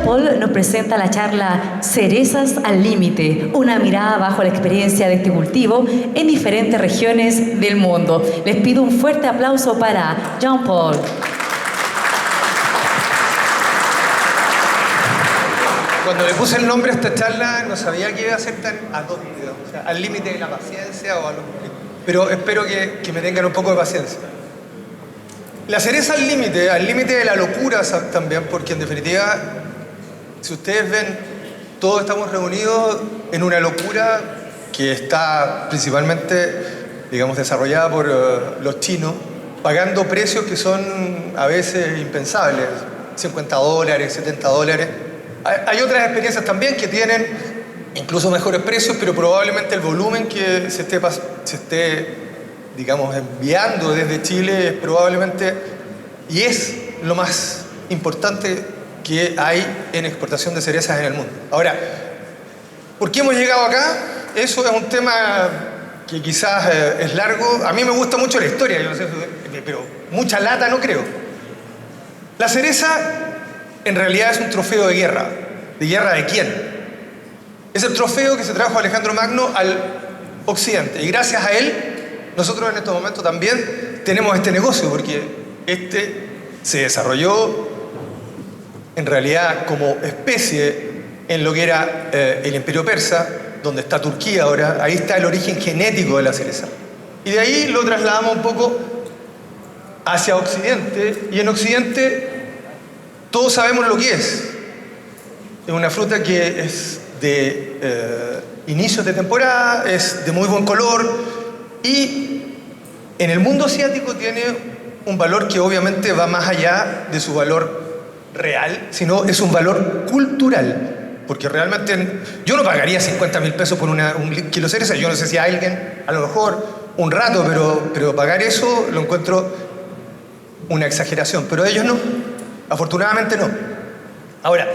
Paul nos presenta la charla Cerezas al Límite, una mirada bajo la experiencia de este cultivo en diferentes regiones del mundo. Les pido un fuerte aplauso para Jean Paul. Cuando le puse el nombre a esta charla no sabía que iba a ser tan ad hoc, o sea, al límite de la paciencia pero espero que me tengan un poco de paciencia. La cereza al límite de la locura también, porque en definitiva, si ustedes ven, todos estamos reunidos en una locura que está principalmente, digamos, desarrollada por los chinos, pagando precios que son a veces impensables, $50, $70. Hay otras experiencias también que tienen incluso mejores precios, pero probablemente el volumen que se esté, digamos, enviando desde Chile es probablemente, y es lo más importante que hay en exportación de cerezas en el mundo. Ahora, ¿por qué hemos llegado acá? Eso es un tema que quizás es largo. A mí me gusta mucho la historia, yo no sé, pero mucha lata no creo. La cereza en realidad es un trofeo de guerra. ¿De guerra de quién? Es el trofeo que se trajo Alejandro Magno al occidente. Y gracias a él, nosotros en estos momentos también tenemos este negocio, porque este se desarrolló en realidad como especie en lo que era el Imperio Persa, donde está Turquía ahora. Ahí está el origen genético de la cereza. Y de ahí lo trasladamos un poco hacia Occidente, y en Occidente todos sabemos lo que es. Es una fruta que es de inicios de temporada, es de muy buen color, y en el mundo asiático tiene un valor que obviamente va más allá de su valor real, sino es un valor cultural, porque realmente yo no pagaría 50.000 pesos por un kilo de cereza. Yo no sé si a alguien, a lo mejor un rato, pero pagar eso lo encuentro una exageración, pero ellos no, afortunadamente no. Ahora,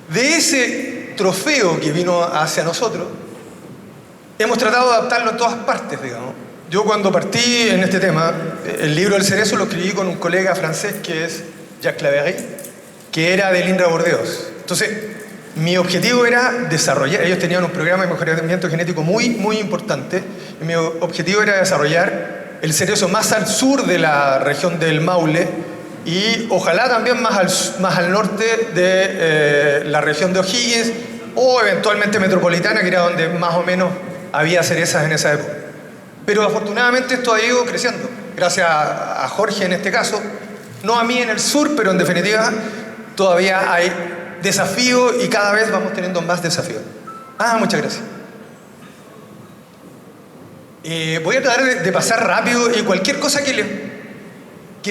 de ese trofeo que vino hacia nosotros, hemos tratado de adaptarlo a todas partes, digamos. Yo cuando partí en este tema, el libro del cerezo lo escribí con un colega francés que es Jacques Laverie, que era del INRA Bordeaux. Entonces, mi objetivo era desarrollar, ellos tenían un programa de mejoramiento genético muy, muy importante, y mi objetivo era desarrollar el cerezo más al sur de la región del Maule, y ojalá también más al norte de la región de O'Higgins, o eventualmente metropolitana, que era donde más o menos había cerezas en esa época. Pero afortunadamente esto ha ido creciendo, gracias a Jorge en este caso, no a mí en el sur, pero en definitiva todavía hay desafíos y cada vez vamos teniendo más desafíos. Muchas gracias. Voy a tratar de pasar rápido, y cualquier cosa que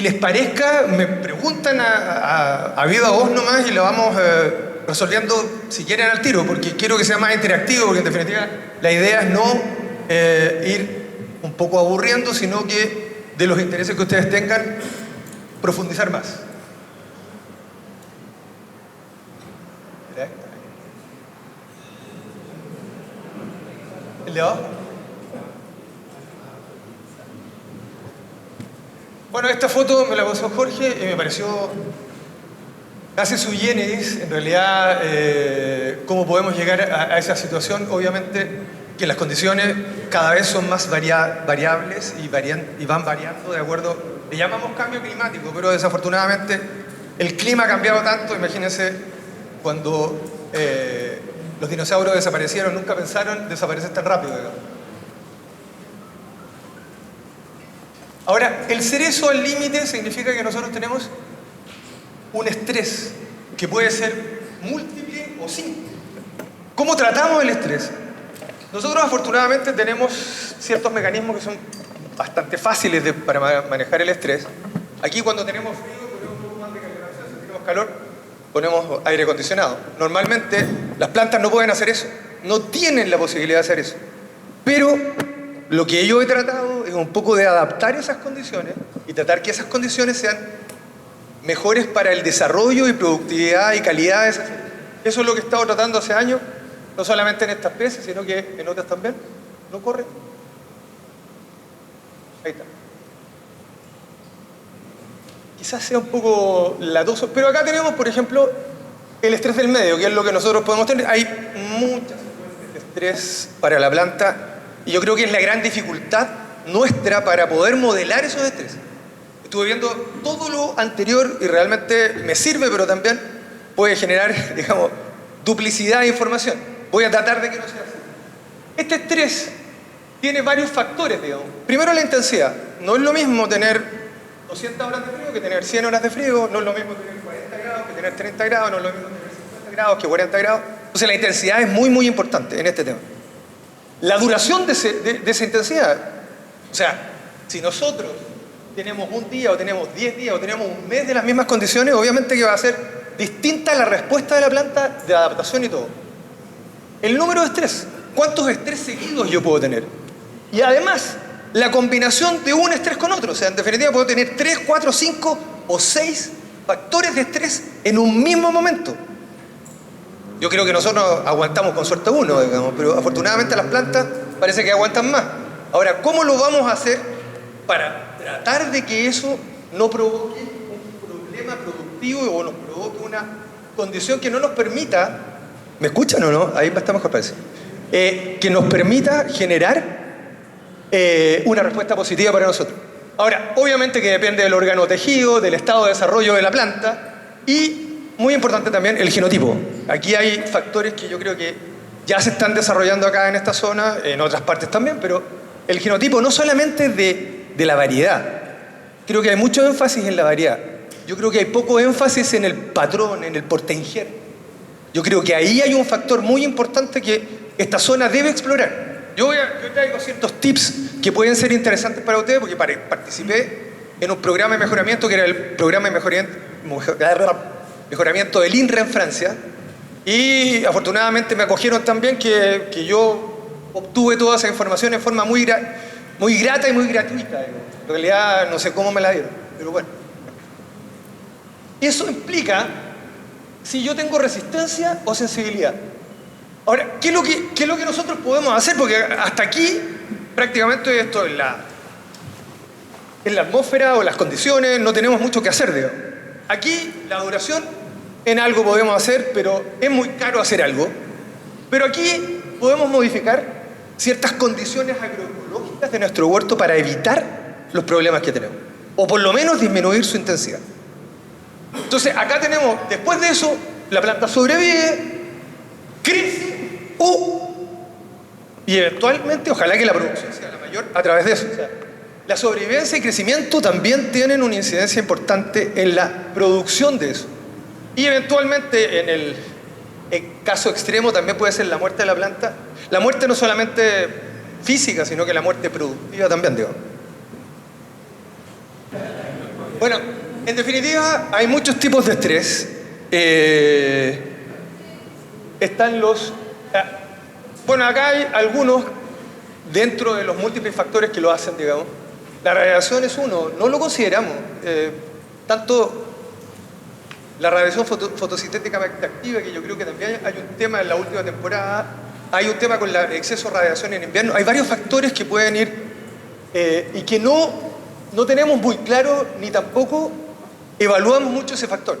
les parezca, me preguntan a viva voz nomás, y lo vamos resolviendo si quieren al tiro, porque quiero que sea más interactivo, porque en definitiva la idea es no ir un poco aburriendo, sino que de los intereses que ustedes tengan, profundizar más. ¿El de abajo? Bueno, esta foto me la pasó Jorge y me pareció casi sui generis, en realidad, cómo podemos llegar a esa situación. Obviamente que las condiciones cada vez son más variables y van variando de acuerdo, le llamamos cambio climático, pero desafortunadamente el clima ha cambiado tanto. Imagínense cuando los dinosaurios desaparecieron, nunca pensaron desaparecer tan rápido, digamos. Ahora, el cerezo al límite significa que nosotros tenemos un estrés que puede ser múltiple o simple. ¿Cómo tratamos el estrés? Nosotros afortunadamente tenemos ciertos mecanismos que son bastante fáciles para manejar el estrés. Aquí cuando tenemos frío ponemos un poco más de calefacción, si tenemos calor ponemos aire acondicionado. Normalmente las plantas no pueden hacer eso, no tienen la posibilidad de hacer eso. Pero lo que yo he tratado es un poco de adaptar esas condiciones y tratar que esas condiciones sean mejores para el desarrollo y productividad y calidad de esas. Eso es lo que he estado tratando hace años, no solamente en esta especie, sino que en otras también. ¿No corre? Ahí está. Quizás sea un poco latoso, pero acá tenemos, por ejemplo, el estrés del medio, que es lo que nosotros podemos tener. Hay muchas fuentes de estrés para la planta y yo creo que es la gran dificultad nuestra para poder modelar esos estrés. Estuve viendo todo lo anterior y realmente me sirve, pero también puede generar, digamos, duplicidad de información. Voy a tratar de que no sea así. Este estrés tiene varios factores, digamos. Primero, la intensidad. No es lo mismo tener 200 horas de frío que tener 100 horas de frío, no es lo mismo tener 40 grados que tener 30 grados, no es lo mismo tener 50 grados que 40 grados. Entonces la intensidad es muy, muy importante en este tema. La duración de esa intensidad. O sea, si nosotros tenemos un día o tenemos 10 días o tenemos un mes de las mismas condiciones, obviamente que va a ser distinta la respuesta de la planta de adaptación y todo. El número de estrés. ¿Cuántos estrés seguidos yo puedo tener? Y además, la combinación de un estrés con otro. O sea, en definitiva puedo tener 3, 4, 5 o 6 factores de estrés en un mismo momento. Yo creo que nosotros aguantamos con suerte uno, digamos, pero afortunadamente las plantas parece que aguantan más. Ahora, ¿cómo lo vamos a hacer para tratar de que eso no provoque un problema productivo o nos provoque una condición que no nos permita, ¿me escuchan o no? Ahí está mejor, parece. Que nos permita generar una respuesta positiva para nosotros. Ahora, obviamente que depende del órgano tejido, del estado de desarrollo de la planta y, muy importante también, el genotipo. Aquí hay factores que yo creo que ya se están desarrollando acá en esta zona, en otras partes también, pero el genotipo no solamente de la variedad. Creo que hay mucho énfasis en la variedad. Yo creo que hay poco énfasis en el patrón, en el portainjer. Yo creo que ahí hay un factor muy importante que esta zona debe explorar. Yo traigo ciertos tips que pueden ser interesantes para ustedes porque participé en un programa de mejoramiento que era el programa de mejoramiento del INRA en Francia y afortunadamente me acogieron también que yo obtuve toda esa información en forma muy grata y muy gratuita. En realidad no sé cómo me la dieron, pero bueno. Y eso implica si yo tengo resistencia o sensibilidad. Ahora, ¿qué es lo que nosotros podemos hacer? Porque hasta aquí, prácticamente esto en la atmósfera o las condiciones, no tenemos mucho que hacer, digamos. Aquí, la duración, en algo podemos hacer, pero es muy caro hacer algo. Pero aquí podemos modificar ciertas condiciones agroecológicas de nuestro huerto para evitar los problemas que tenemos. O por lo menos disminuir su intensidad. Entonces, acá tenemos, después de eso, la planta sobrevive, crece y eventualmente, ojalá que la producción sea la mayor a través de eso. O sea, la sobrevivencia y crecimiento también tienen una incidencia importante en la producción de eso. Y eventualmente, en el caso extremo, también puede ser la muerte de la planta. La muerte no solamente física, sino que la muerte productiva también, digo. Bueno, en definitiva, hay muchos tipos de estrés. Están los... Bueno, acá hay algunos dentro de los múltiples factores que lo hacen, digamos. La radiación es uno, no lo consideramos. Tanto la radiación fotosintética activa, que yo creo que también hay un tema en la última temporada, hay un tema con el exceso de radiación en invierno. Hay varios factores que pueden ir y que no tenemos muy claro ni tampoco evaluamos mucho ese factor.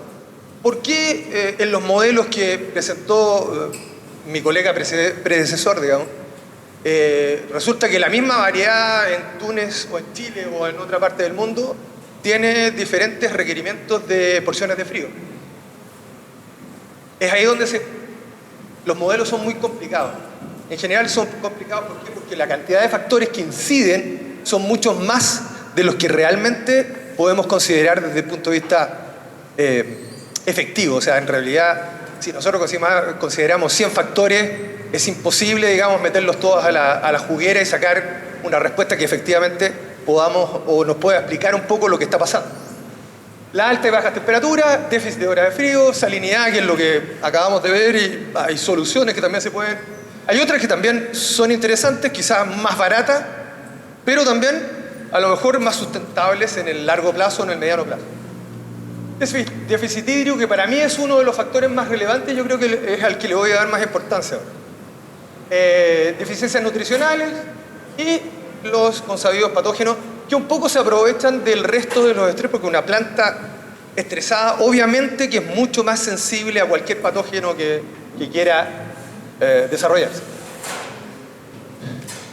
¿Por qué en los modelos que presentó mi colega predecesor, digamos, resulta que la misma variedad en Túnez o en Chile o en otra parte del mundo tiene diferentes requerimientos de porciones de frío? Es ahí donde los modelos son muy complicados. En general son complicados, ¿por qué? Porque la cantidad de factores que inciden son muchos más de los que realmente podemos considerar desde el punto de vista efectivo. O sea, en realidad, si nosotros consideramos 100 factores, es imposible, digamos, meterlos todos a la juguera y sacar una respuesta que efectivamente podamos o nos pueda explicar un poco lo que está pasando. La alta y baja temperatura, déficit de horas de frío, salinidad, que es lo que acabamos de ver, y hay soluciones que también se pueden... Hay otras que también son interesantes, quizás más baratas, pero también a lo mejor más sustentables en el largo plazo o en el mediano plazo. Déficit hídrico, que para mí es uno de los factores más relevantes, yo creo que es al que le voy a dar más importancia ahora. Deficiencias nutricionales y los consabidos patógenos, que un poco se aprovechan del resto de los estrés, porque una planta estresada, obviamente que es mucho más sensible a cualquier patógeno que quiera desarrollarse.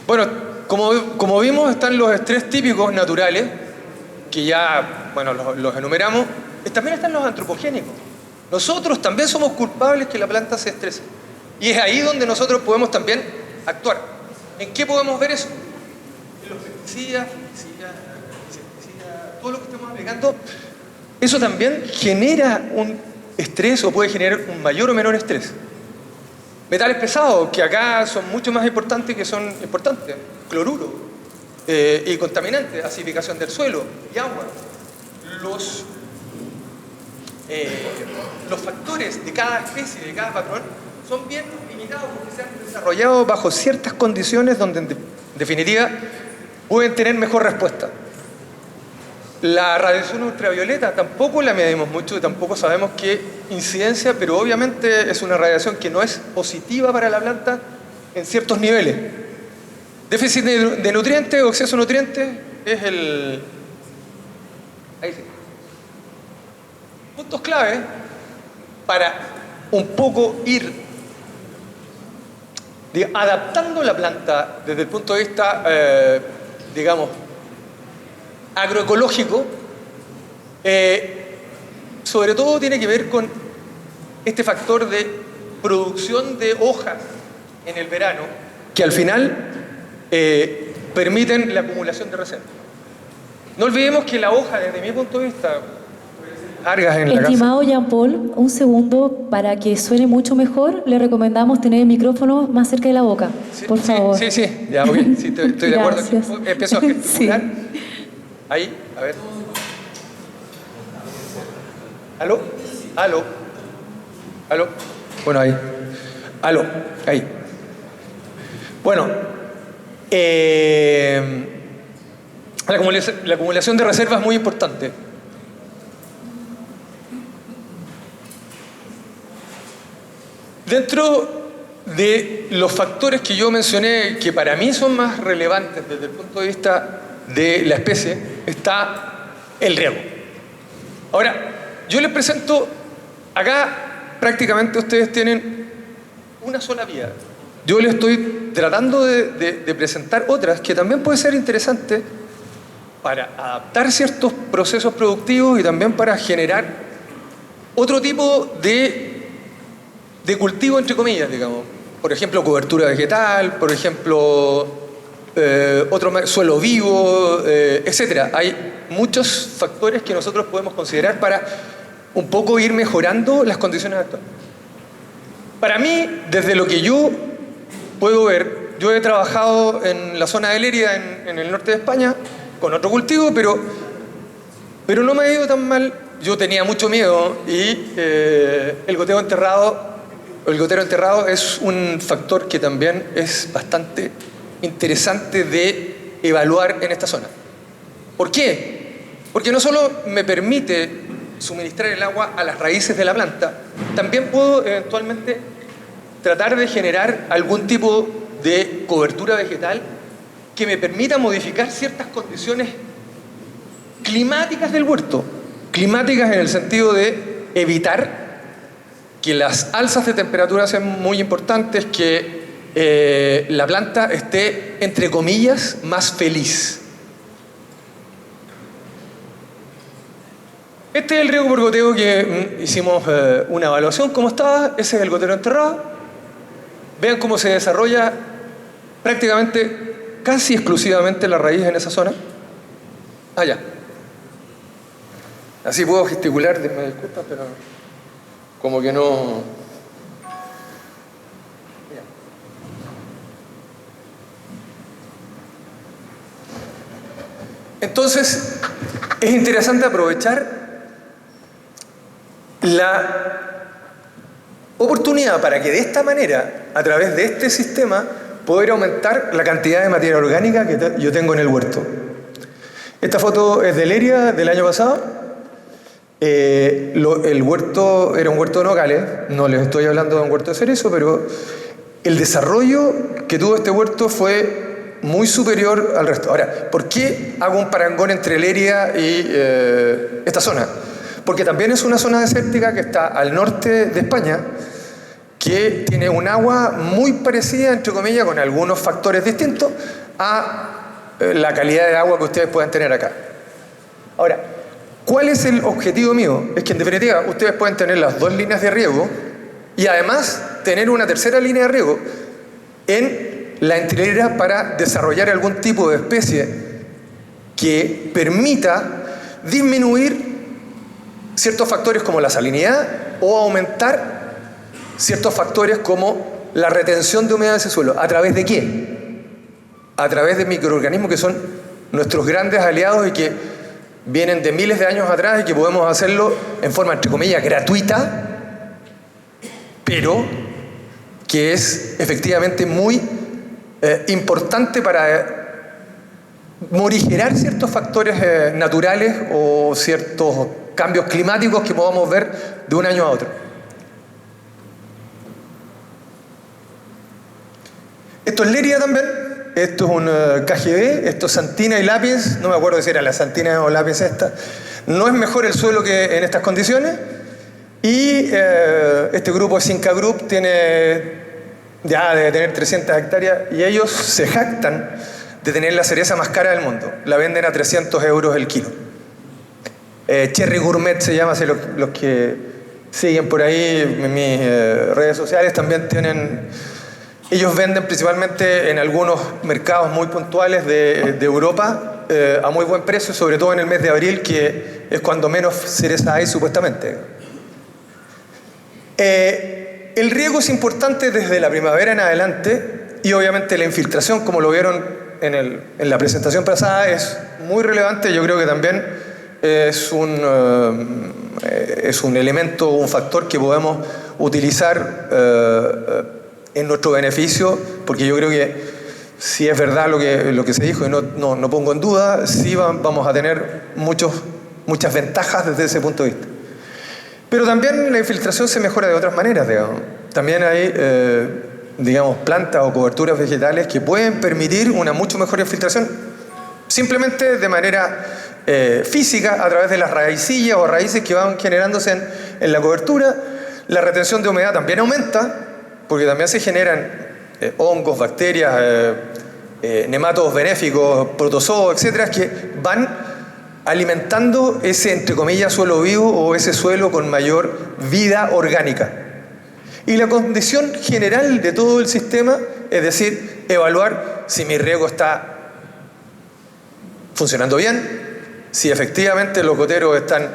Bueno, como vimos, están los estrés típicos naturales, que ya, bueno, los enumeramos. También están los antropogénicos. Nosotros también somos culpables que la planta se estrese. Y es ahí donde nosotros podemos también actuar. ¿En qué podemos ver eso? En los pesticidas, todo lo que estamos aplicando, eso también genera un estrés o puede generar un mayor o menor estrés. Metales pesados, que acá son mucho más importantes que son importantes. Cloruro y contaminantes, acidificación del suelo y agua. Los factores de cada especie, de cada patrón, son bien limitados porque se han desarrollado bajo ciertas condiciones donde en definitiva pueden tener mejor respuesta. La radiación ultravioleta tampoco la medimos mucho y tampoco sabemos qué incidencia, pero obviamente es una radiación que no es positiva para la planta en ciertos niveles. Déficit de nutrientes o exceso de nutrientes es el... Ahí sí. Puntos clave para un poco ir adaptando la planta desde el punto de vista, digamos, agroecológico, sobre todo tiene que ver con este factor de producción de hojas en el verano, que al final permiten la acumulación de reservas. No olvidemos que la hoja, desde mi punto de vista, largas en la casa. Estimado Jean-Paul, un segundo, para que suene mucho mejor, le recomendamos tener el micrófono más cerca de la boca, por favor. Sí, ya, ok, sí, estoy de acuerdo. Empiezo a gesticular. Sí. Ahí, a ver. ¿Aló? ¿Aló? ¿Aló? Bueno, ahí. ¿Aló? Ahí. Bueno, la acumulación de reservas es muy importante. Dentro de los factores que yo mencioné, que para mí son más relevantes desde el punto de vista de la especie, está el riego. Ahora, yo les presento, acá prácticamente ustedes tienen una sola vía. Yo les estoy tratando de presentar otras que también puede ser interesante para adaptar ciertos procesos productivos y también para generar otro tipo de cultivo, entre comillas, digamos. Por ejemplo, cobertura vegetal, por ejemplo, suelo vivo, etc. Hay muchos factores que nosotros podemos considerar para un poco ir mejorando las condiciones actuales. Para mí, desde lo que yo puedo ver, yo he trabajado en la zona de Lérida, en el norte de España, con otro cultivo, pero no me ha ido tan mal. Yo tenía mucho miedo y el gotero enterrado es un factor que también es bastante interesante de evaluar en esta zona. ¿Por qué? Porque no solo me permite suministrar el agua a las raíces de la planta, también puedo eventualmente tratar de generar algún tipo de cobertura vegetal que me permita modificar ciertas condiciones climáticas del huerto. Climáticas en el sentido de evitar que las alzas de temperatura sean muy importantes, que la planta esté, entre comillas, más feliz. Este es el riego por goteo que hicimos una evaluación, cómo estaba. Ese es el gotero enterrado. Vean cómo se desarrolla prácticamente, casi exclusivamente la raíz en esa zona. Allá. Así puedo gesticular, me disculpas, pero como que no... Entonces, es interesante aprovechar la oportunidad para que de esta manera, a través de este sistema, poder aumentar la cantidad de materia orgánica que yo tengo en el huerto. Esta foto es de Lérida del año pasado. El huerto era un huerto de nogales, no les estoy hablando de un huerto de cerezo, pero el desarrollo que tuvo este huerto fue muy superior al resto. Ahora, ¿por qué hago un parangón entre Lérida y esta zona? porque también es una zona desértica que está al norte de España, que tiene un agua muy parecida, entre comillas, con algunos factores distintos a la calidad de agua que ustedes pueden tener acá. Ahora, ¿cuál es el objetivo mío? Es que en definitiva ustedes pueden tener las dos líneas de riego y además tener una tercera línea de riego en la entrerera para desarrollar algún tipo de especie que permita disminuir ciertos factores como la salinidad o aumentar ciertos factores como la retención de humedad de ese suelo. ¿A través de qué? A través de microorganismos que son nuestros grandes aliados y que vienen de miles de años atrás y que podemos hacerlo en forma, entre comillas, gratuita, pero que es efectivamente muy importante para morigerar ciertos factores naturales o ciertos cambios climáticos que podamos ver de un año a otro. Esto es Leria también, esto es un KGB, esto es Santina y lápiz, no me acuerdo si era la Santina o lápiz esta. No es mejor el suelo que en estas condiciones y este grupo Sinca Group ya debe tener 300 hectáreas y ellos se jactan de tener la cereza más cara del mundo. La venden a 300 euros el kilo. Cherry Gourmet se llama, los que siguen por ahí en mis redes sociales también tienen. Ellos venden principalmente en algunos mercados muy puntuales de Europa a muy buen precio, sobre todo en el mes de abril, que es cuando menos cereza hay supuestamente. El riego es importante desde la primavera en adelante y obviamente la infiltración, como lo vieron en la presentación pasada, es muy relevante. Yo creo que también es un elemento, un factor que podemos utilizar en nuestro beneficio, porque yo creo que si es verdad lo que se dijo y no pongo en duda, sí vamos a tener muchas ventajas desde ese punto de vista. Pero también la infiltración se mejora de otras maneras, digamos. También hay, plantas o coberturas vegetales que pueden permitir una mucho mejor infiltración, simplemente de manera física, a través de las raicillas o raíces que van generándose en la cobertura. La retención de humedad también aumenta, porque también se generan hongos, bacterias, nematodos benéficos, protozoos, etcétera, que van alimentando ese, entre comillas, suelo vivo o ese suelo con mayor vida orgánica. Y la condición general de todo el sistema, es decir, evaluar si mi riego está funcionando bien, si efectivamente los goteros están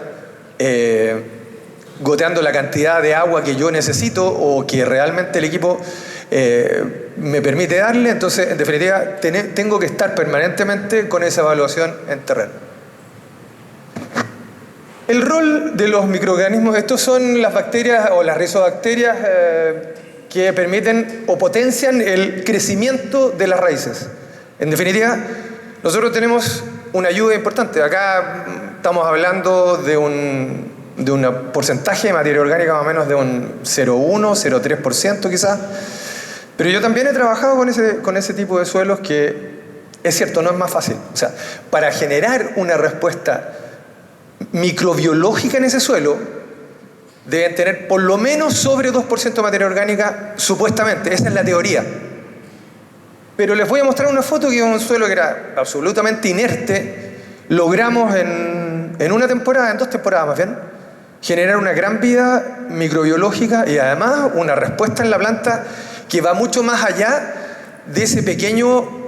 goteando la cantidad de agua que yo necesito o que realmente el equipo me permite darle. Entonces, en definitiva, tengo que estar permanentemente con esa evaluación en terreno. El rol de los microorganismos, estos son las bacterias o las rizobacterias que permiten o potencian el crecimiento de las raíces. En definitiva, nosotros tenemos una ayuda importante. Acá estamos hablando de un porcentaje de materia orgánica más o menos de un 0,1, 0,3% quizás. Pero yo también he trabajado con ese tipo de suelos que, es cierto, no es más fácil. O sea, para generar una respuesta microbiológica en ese suelo, deben tener por lo menos sobre 2% de materia orgánica, supuestamente. Esa es la teoría. Pero les voy a mostrar una foto que es un suelo que era absolutamente inerte. Logramos en una temporada, en 2 temporadas más bien, generar una gran vida microbiológica y además una respuesta en la planta que va mucho más allá de ese pequeño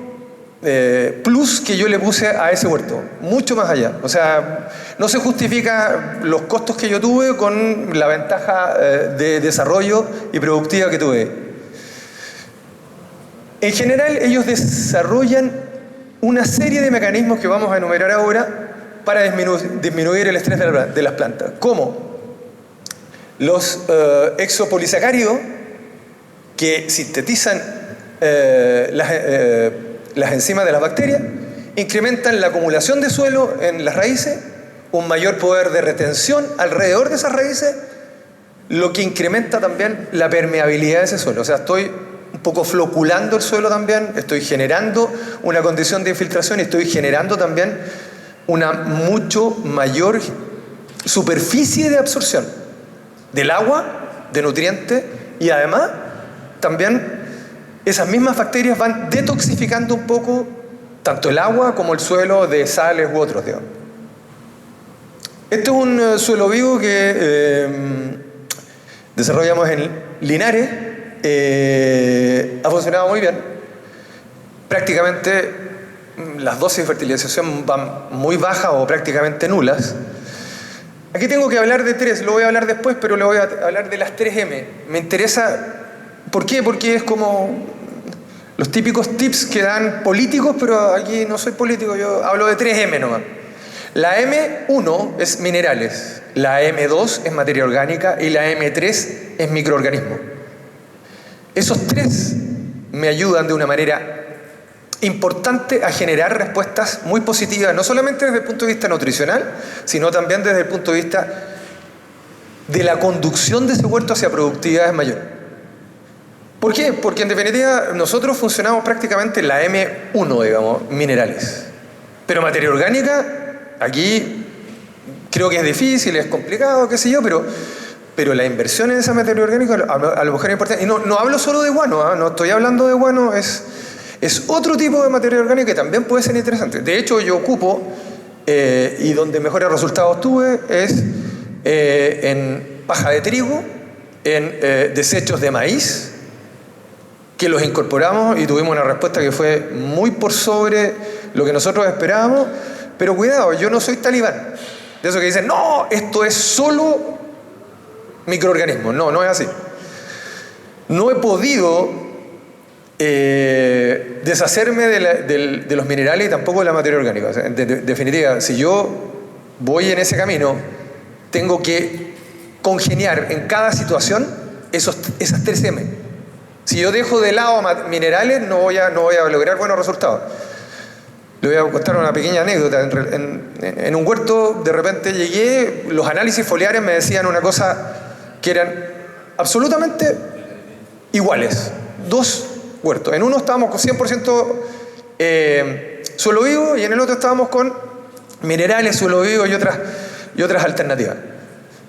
plus que yo le puse a ese huerto, mucho más allá. O sea, no se justifica los costos que yo tuve con la ventaja de desarrollo y productiva que tuve. En general, ellos desarrollan una serie de mecanismos que vamos a enumerar ahora para disminuir el estrés de las plantas. ¿Cómo? Los exopolisacáridos que sintetizan las enzimas de las bacterias incrementan la acumulación de suelo en las raíces, un mayor poder de retención alrededor de esas raíces, lo que incrementa también la permeabilidad de ese suelo. O sea, estoy un poco floculando el suelo también, estoy generando una condición de infiltración y estoy generando también una mucho mayor superficie de absorción del agua, de nutrientes, y además también esas mismas bacterias van detoxificando un poco tanto el agua como el suelo de sales u otros, digamos. Este es un suelo vivo que desarrollamos en Linares. Ha funcionado muy bien. Prácticamente las dosis de fertilización van muy bajas o prácticamente nulas. Aquí tengo que hablar de tres, lo voy a hablar después, pero le voy a hablar de las 3M. Me interesa, ¿por qué? Porque es como los típicos tips que dan políticos, pero aquí no soy político, yo hablo de 3M nomás. La M1 es minerales, la M2 es materia orgánica y la M3 es microorganismo. Esos tres me ayudan de una manera importante a generar respuestas muy positivas, no solamente desde el punto de vista nutricional, sino también desde el punto de vista de la conducción de ese huerto hacia productividades mayores. ¿Por qué? Porque en definitiva nosotros funcionamos prácticamente en la M1, digamos, minerales. Pero materia orgánica, aquí creo que es difícil, es complicado, qué sé yo, pero la inversión en esa materia orgánica a lo mejor es importante. Y no hablo solo de guano, ¿eh? No estoy hablando de guano, es otro tipo de materia orgánica que también puede ser interesante. De hecho, yo ocupo, y donde mejores resultados tuve, es en paja de trigo, en desechos de maíz, que los incorporamos y tuvimos una respuesta que fue muy por sobre lo que nosotros esperábamos. Pero cuidado, yo no soy talibán. De eso que dicen, no, esto es solo microorganismos. No, no es así. No he podido deshacerme de los minerales y tampoco de la materia orgánica. O sea, en definitiva, si yo voy en ese camino, tengo que congeniar en cada situación esas 3M. Si yo dejo de lado minerales, no voy a lograr buenos resultados. Le voy a contar una pequeña anécdota. En un huerto, de repente llegué, los análisis foliares me decían una cosa que eran absolutamente iguales. Dos huertos. En uno estábamos con 100% suelo vivo y en el otro estábamos con minerales, suelo vivo y otras alternativas.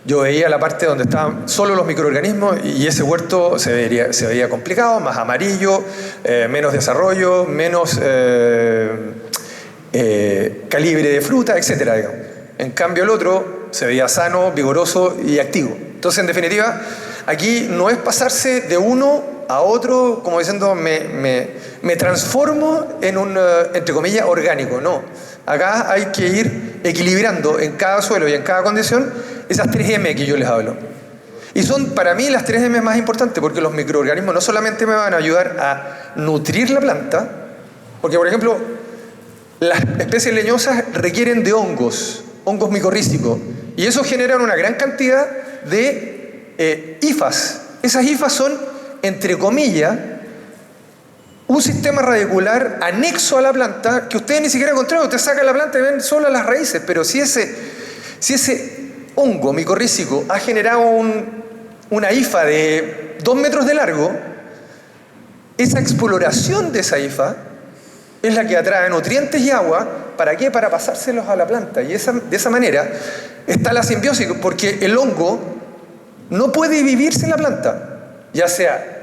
Yo veía la parte donde estaban solo los microorganismos y ese huerto se veía complicado, más amarillo, menos desarrollo, menos calibre de fruta, etcétera, digamos. En cambio el otro se veía sano, vigoroso y activo. Entonces, en definitiva, aquí no es pasarse de uno a otro como diciendo me transformo en un, entre comillas, orgánico. No, acá hay que ir equilibrando en cada suelo y en cada condición esas 3M que yo les hablo. Y son para mí las 3M más importantes porque los microorganismos no solamente me van a ayudar a nutrir la planta, porque por ejemplo las especies leñosas requieren de hongos micorrízicos, y eso generan una gran cantidad de hifas. Esas hifas son, entre comillas, un sistema radicular anexo a la planta que ustedes ni siquiera encontraron. Ustedes sacan la planta y ven solo las raíces, pero si ese hongo micorrícico ha generado una hifa de 2 metros de largo, esa exploración de esa hifa es la que atrae nutrientes y agua. ¿Para qué? Para pasárselos a la planta. Y de esa manera está la simbiosis, porque el hongo no puede vivir sin la planta, ya sea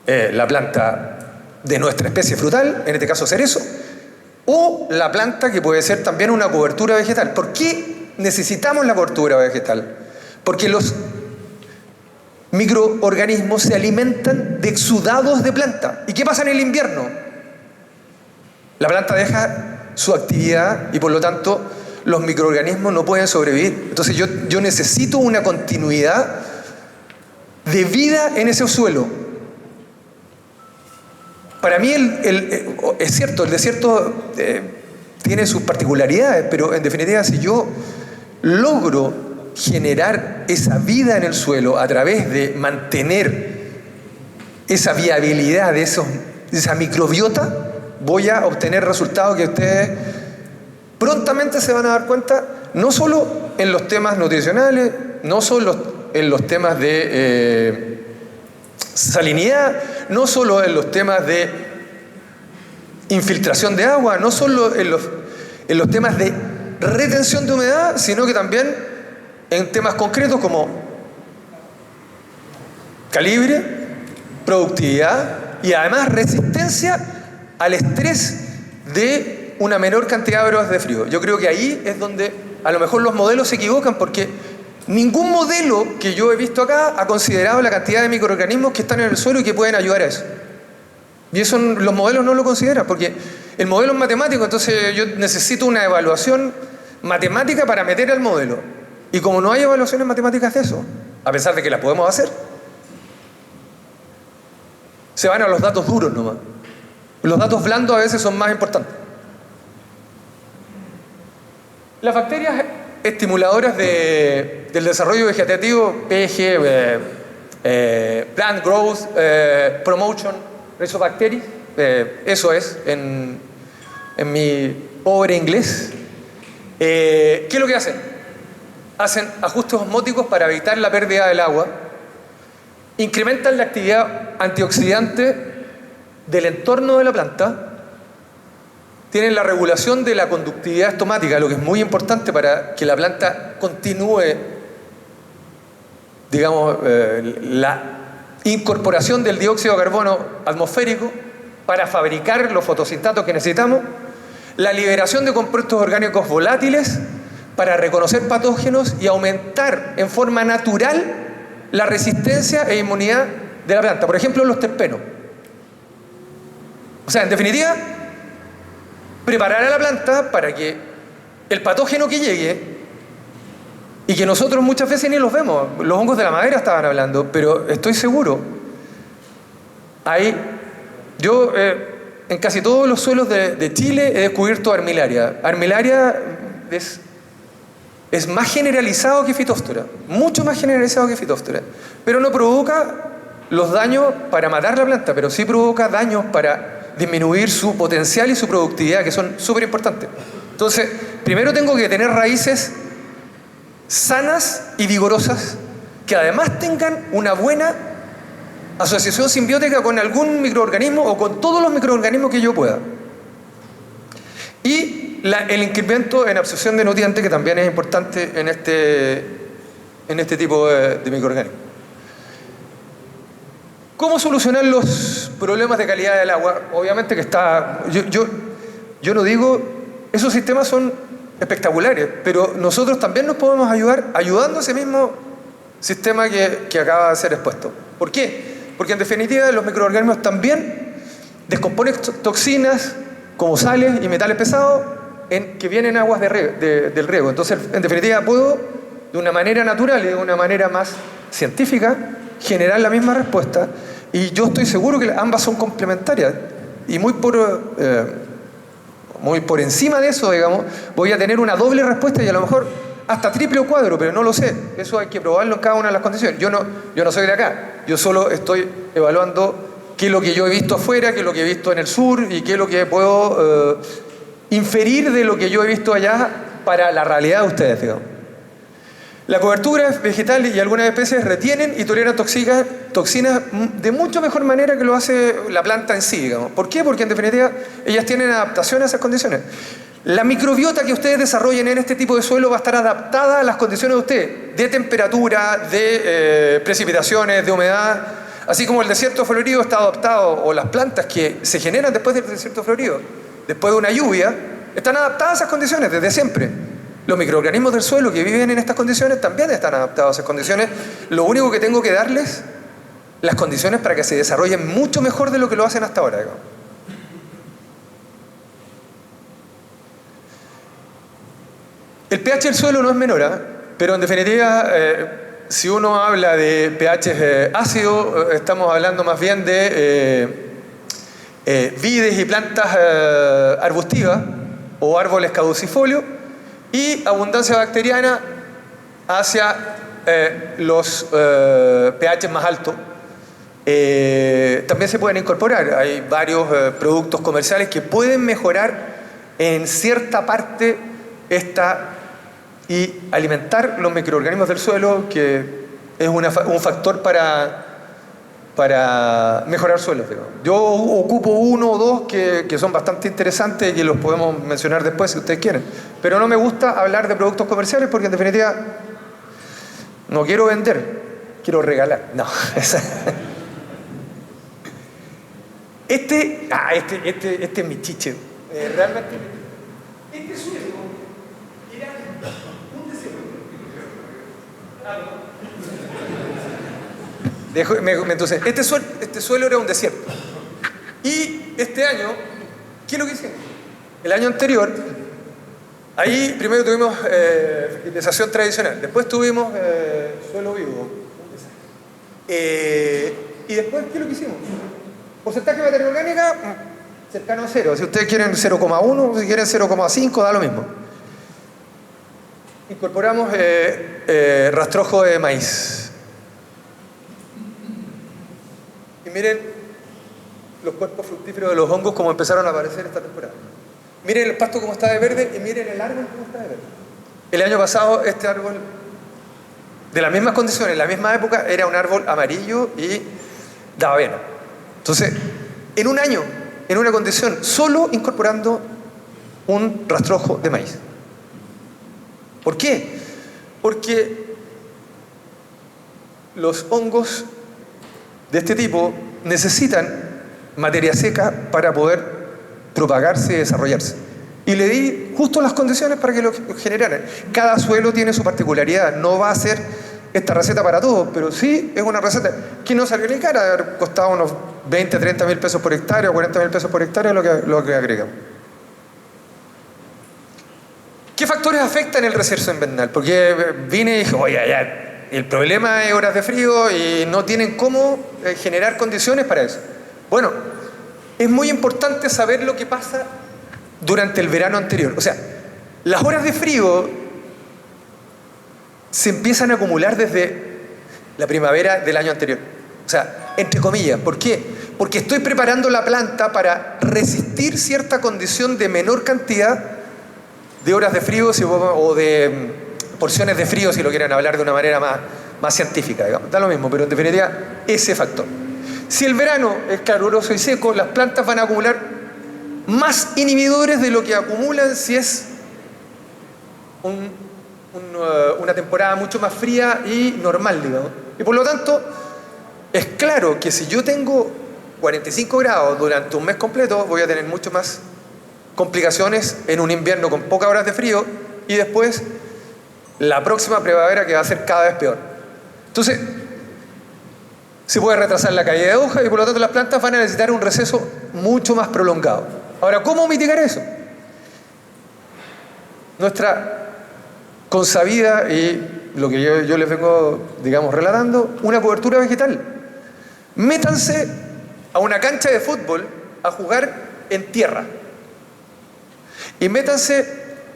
la planta de nuestra especie frutal, en este caso cerezo, o la planta que puede ser también una cobertura vegetal. ¿Por qué necesitamos la cobertura vegetal? Porque los microorganismos se alimentan de exudados de planta. ¿Y qué pasa en el invierno? La planta deja su actividad y por lo tanto los microorganismos no pueden sobrevivir. Entonces yo necesito una continuidad de vida en ese suelo. Para mí es cierto, el desierto tiene sus particularidades, pero en definitiva si yo logro generar esa vida en el suelo a través de mantener esa viabilidad de esa microbiota, voy a obtener resultados que ustedes prontamente se van a dar cuenta, no solo en los temas nutricionales, no solo en los temas de salinidad, no solo en los temas de infiltración de agua, no solo en los temas de retención de humedad, sino que también en temas concretos como calibre, productividad y además resistencia al estrés de una menor cantidad de horas de frío. Yo creo que ahí es donde a lo mejor los modelos se equivocan, porque ningún modelo que yo he visto acá ha considerado la cantidad de microorganismos que están en el suelo y que pueden ayudar a eso. Y eso los modelos no lo consideran, porque el modelo es matemático, entonces yo necesito una evaluación matemática para meter al modelo. Y como no hay evaluaciones matemáticas de eso, a pesar de que las podemos hacer, se van a los datos duros nomás. Los datos blandos a veces son más importantes. Las bacterias estimuladoras del desarrollo vegetativo, PG, Plant Growth Promotion Rhizobacteria, eso es en mi pobre inglés. ¿Qué es lo que hacen? Hacen ajustes osmóticos para evitar la pérdida del agua, incrementan la actividad antioxidante del entorno de la planta, tienen la regulación de la conductividad estomática, lo que es muy importante para que la planta continúe, digamos, la incorporación del dióxido de carbono atmosférico para fabricar los fotosintatos que necesitamos, la liberación de compuestos orgánicos volátiles para reconocer patógenos y aumentar en forma natural la resistencia e inmunidad de la planta. Por ejemplo, los terpenos. O sea, en definitiva, preparar a la planta para que el patógeno que llegue, y que nosotros muchas veces ni los vemos, los hongos de la madera estaban hablando, pero estoy seguro, yo en casi todos los suelos de Chile he descubierto armilaria. Armilaria es más generalizado que Phytophthora, mucho más generalizado que Phytophthora, pero no provoca los daños para matar la planta, pero sí provoca daños para disminuir su potencial y su productividad, que son súper importantes. Entonces, primero tengo que tener raíces sanas y vigorosas, que además tengan una buena asociación simbiótica con algún microorganismo o con todos los microorganismos que yo pueda. Y el incremento en absorción de nutrientes, que también es importante en este tipo de microorganismos. ¿Cómo solucionar los problemas de calidad del agua? Obviamente que yo no digo, esos sistemas son espectaculares, pero nosotros también nos podemos ayudar ayudando a ese mismo sistema que acaba de ser expuesto. ¿Por qué? Porque en definitiva los microorganismos también descomponen toxinas como sales y metales pesados que vienen en aguas del riego. Entonces, en definitiva, puedo de una manera natural y de una manera más científica generar la misma respuesta, y yo estoy seguro que ambas son complementarias, y muy por encima de eso, digamos, voy a tener una doble respuesta y a lo mejor hasta triple o cuadro, pero no lo sé. Eso hay que probarlo en cada una de las condiciones. Yo no soy de acá, yo solo estoy evaluando qué es lo que yo he visto afuera, qué es lo que he visto en el sur y qué es lo que puedo inferir de lo que yo he visto allá para la realidad de ustedes, digamos. La cobertura vegetal y algunas especies retienen y toleran toxinas de mucho mejor manera que lo hace la planta en sí, digamos. ¿Por qué? Porque en definitiva ellas tienen adaptación a esas condiciones. La microbiota que ustedes desarrollen en este tipo de suelo va a estar adaptada a las condiciones de ustedes, de temperatura, de precipitaciones, de humedad, así como el desierto florido está adaptado, o las plantas que se generan después del desierto florido, después de una lluvia, están adaptadas a esas condiciones desde siempre. Los microorganismos del suelo que viven en estas condiciones también están adaptados a esas condiciones. Lo único que tengo que darles las condiciones para que se desarrollen mucho mejor de lo que lo hacen hasta ahora, digamos. El pH del suelo no es menor, pero en definitiva, si uno habla de pH ácido, estamos hablando más bien de vides y plantas arbustivas o árboles caducifolios, y abundancia bacteriana hacia los pH más altos. También se pueden incorporar. Hay varios productos comerciales que pueden mejorar en cierta parte y alimentar los microorganismos del suelo, que es un factor para mejorar suelos, digamos. Yo ocupo uno o dos que son bastante interesantes y que los podemos mencionar después si ustedes quieren. Pero no me gusta hablar de productos comerciales porque en definitiva No quiero vender, quiero regalar. No. Este es mi chiche. Realmente. Este suelo era un desierto. Entonces, este suelo era un desierto. Y este año, ¿qué es lo que hicimos? El año anterior, ahí primero tuvimos fertilización tradicional, después tuvimos suelo vivo. Y después, ¿qué es lo que hicimos? Porcentaje de materia orgánica cercano a cero. Si ustedes quieren 0,1, si quieren 0,5, da lo mismo. Incorporamos rastrojo de maíz. Y miren los cuerpos fructíferos de los hongos como empezaron a aparecer esta temporada. Miren el pasto como está de verde y miren el árbol como está de verde. El año pasado este árbol, de las mismas condiciones, en la misma época, era un árbol amarillo y daba avena. Entonces, en un año, en una condición, solo incorporando un rastrojo de maíz. ¿Por qué? Porque los hongos de este tipo necesitan materia seca para poder propagarse y desarrollarse. Y le di justo las condiciones para que lo generaran. Cada suelo tiene su particularidad. No va a ser esta receta para todos, pero sí es una receta que no salió ni cara. Costaba unos 20, 30 mil pesos por hectárea o 40 mil pesos por hectárea lo que agregamos. ¿Qué factores afectan el receso invernal? Porque vine y dije, oye, ya, el problema es horas de frío y no tienen cómo generar condiciones para eso. Bueno, es muy importante saber lo que pasa durante el verano anterior. O sea, las horas de frío se empiezan a acumular desde la primavera del año anterior. O sea, entre comillas. ¿Por qué? Porque estoy preparando la planta para resistir cierta condición de menor cantidad de horas de frío o de porciones de frío, si lo quieren hablar de una manera más científica, digamos. Da lo mismo, pero en definitiva, ese factor. Si el verano es caluroso y seco, las plantas van a acumular más inhibidores de lo que acumulan si es una temporada mucho más fría y normal, digamos. Y por lo tanto, es claro que si yo tengo 45 grados durante un mes completo, voy a tener mucho más complicaciones en un invierno con pocas horas de frío y después la próxima primavera que va a ser cada vez peor. Entonces, se puede retrasar la caída de hojas y por lo tanto las plantas van a necesitar un receso mucho más prolongado. Ahora, ¿cómo mitigar eso? Nuestra consabida y lo que yo les vengo, digamos, relatando, una cobertura vegetal. Métanse a una cancha de fútbol a jugar en tierra. Y métanse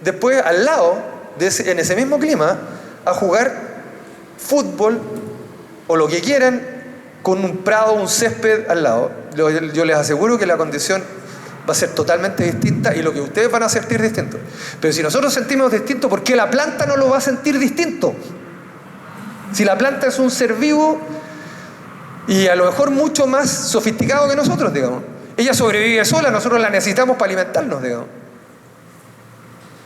después al lado, en ese mismo clima, a jugar fútbol o lo que quieran con un prado, un césped al lado. Yo les aseguro que la condición va a ser totalmente distinta y lo que ustedes van a sentir distinto. Pero si nosotros sentimos distinto, ¿por qué la planta no lo va a sentir distinto? Si la planta es un ser vivo y a lo mejor mucho más sofisticado que nosotros, digamos. Ella sobrevive sola, nosotros la necesitamos para alimentarnos, digamos.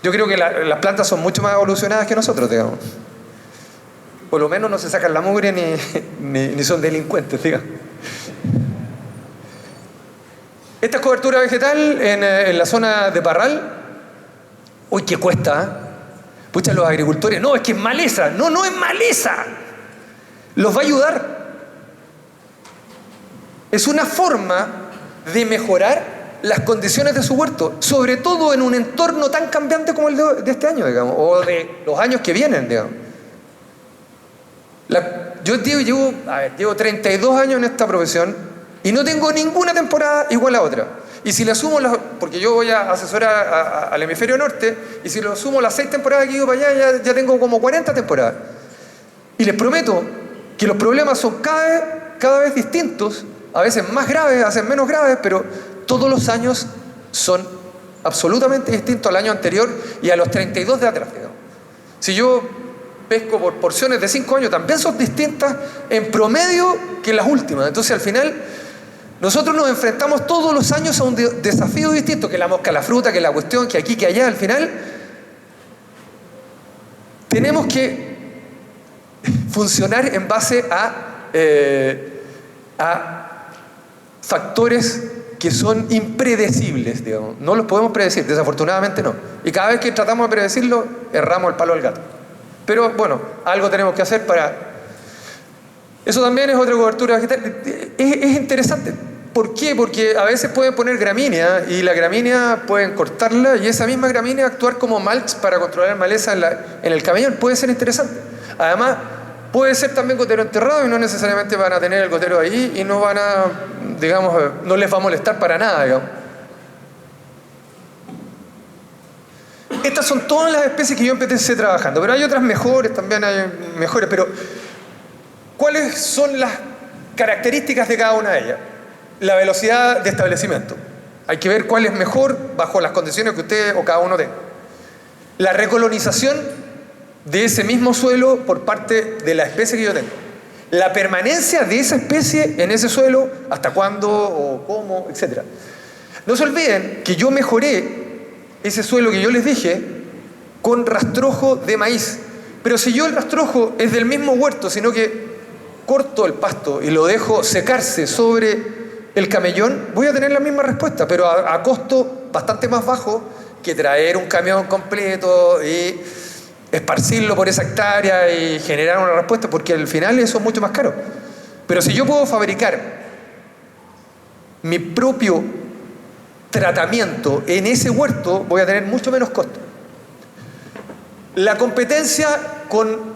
Yo creo que las plantas son mucho más evolucionadas que nosotros, digamos. Por lo menos no se sacan la mugre ni son delincuentes, digamos. Esta es cobertura vegetal en la zona de Parral. Uy, qué cuesta, ¿eh? Pucha, los agricultores, no, es que es maleza. No, no es maleza. Los va a ayudar. Es una forma de mejorar las condiciones de su huerto, sobre todo en un entorno tan cambiante como el de este año, digamos, o de los años que vienen, digamos. Yo llevo 32 años en esta profesión y no tengo ninguna temporada igual a otra. Y si le sumo, porque yo voy a asesorar al hemisferio norte, y si lo sumo las 6 temporadas que he ido para allá, ya tengo como 40 temporadas. Y les prometo que los problemas son cada vez distintos, a veces más graves, a veces menos graves, pero todos los años son absolutamente distintos al año anterior y a los 32 de atrás, digamos. Si yo pesco por porciones de 5 años, también son distintas en promedio que las últimas. Entonces, al final, nosotros nos enfrentamos todos los años a un desafío distinto, que la mosca, la fruta, que la cuestión, que aquí, que allá. Al final, tenemos que funcionar en base a factores que son impredecibles, digamos. No los podemos predecir, desafortunadamente no. Y cada vez que tratamos de predecirlo, erramos el palo al gato. Pero bueno, algo tenemos que hacer para... Eso también es otra cobertura vegetal. Es interesante. ¿Por qué? Porque a veces pueden poner gramínea y la gramínea pueden cortarla y esa misma gramínea actuar como mulch para controlar maleza en el camellón. Puede ser interesante. Además, puede ser también gotero enterrado y no necesariamente van a tener el gotero ahí y no van a, digamos, no les va a molestar para nada, digamos. Estas son todas las especies que yo empecé trabajando, pero hay otras mejores, también hay mejores, pero ¿cuáles son las características de cada una de ellas? La velocidad de establecimiento. Hay que ver cuál es mejor bajo las condiciones que usted o cada uno tenga. La recolonización de ese mismo suelo por parte de la especie que yo tengo. La permanencia de esa especie en ese suelo, hasta cuándo o cómo, etc. No se olviden que yo mejoré ese suelo que yo les dije con rastrojo de maíz. Pero si yo el rastrojo es del mismo huerto, sino que corto el pasto y lo dejo secarse sobre el camellón, voy a tener la misma respuesta, pero a costo bastante más bajo que traer un camión completo y esparcirlo por esa hectárea y generar una respuesta, porque al final eso es mucho más caro. Pero si yo puedo fabricar mi propio tratamiento en ese huerto, voy a tener mucho menos costo. La competencia con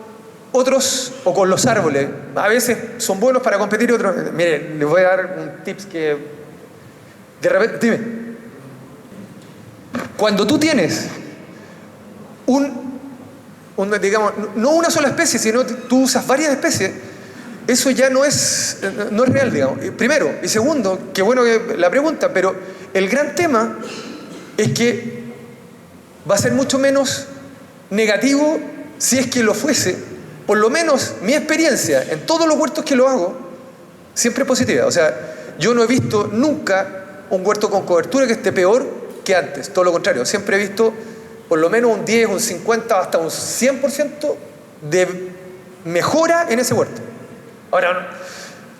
otros o con los árboles, a veces son buenos para competir y otros... Miren, les voy a dar un tips que... De repente, dime. Cuando tú tienes digamos, no una sola especie, sino tú usas varias especies, eso ya no es real, digamos. Primero. Y segundo, qué bueno que la pregunta, pero el gran tema es que va a ser mucho menos negativo si es que lo fuese. Por lo menos mi experiencia en todos los huertos que lo hago, siempre es positiva. O sea, yo no he visto nunca un huerto con cobertura que esté peor que antes. Todo lo contrario, siempre he visto por lo menos un 10, un 50, hasta un 100% de mejora en ese huerto. Ahora,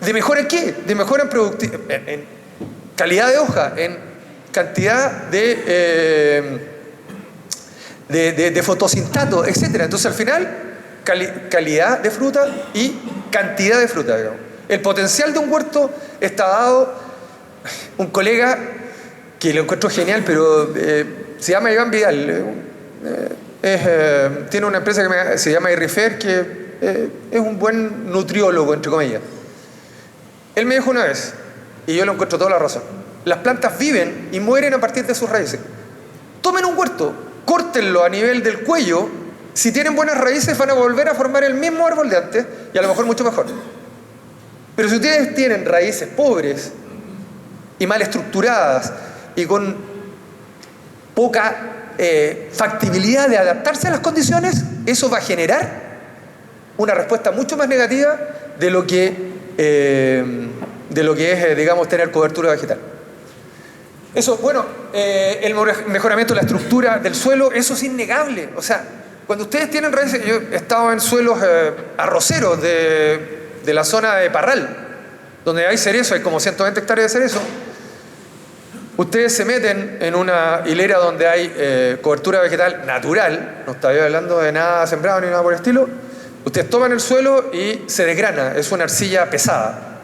¿de mejora en qué? De mejora en calidad de hoja, en cantidad de fotosintato, etc. Entonces, al final, calidad de fruta y cantidad de fruta, digamos. El potencial de un huerto está dado. Un colega que lo encuentro genial, pero se llama Iván Vidal, tiene una empresa que se llama Irrifer, que es un buen nutriólogo, entre comillas. Él me dijo una vez, y yo lo encuentro toda la razón: las plantas viven y mueren a partir de sus raíces. Tomen un huerto, córtenlo a nivel del cuello. Si tienen buenas raíces, van a volver a formar el mismo árbol de antes, y a lo mejor mucho mejor. Pero si ustedes tienen raíces pobres y mal estructuradas y con poca factibilidad de adaptarse a las condiciones, eso va a generar una respuesta mucho más negativa de lo que es, digamos, tener cobertura vegetal. Eso, bueno, el mejoramiento de la estructura del suelo, eso es innegable. O sea, cuando ustedes tienen raíces, yo he estado en suelos arroceros de la zona de Parral, donde hay cerezo, hay como 120 hectáreas de cerezo. Ustedes se meten en una hilera donde hay cobertura vegetal natural, no estoy hablando de nada sembrado ni nada por el estilo. Ustedes toman el suelo y se desgrana, es una arcilla pesada.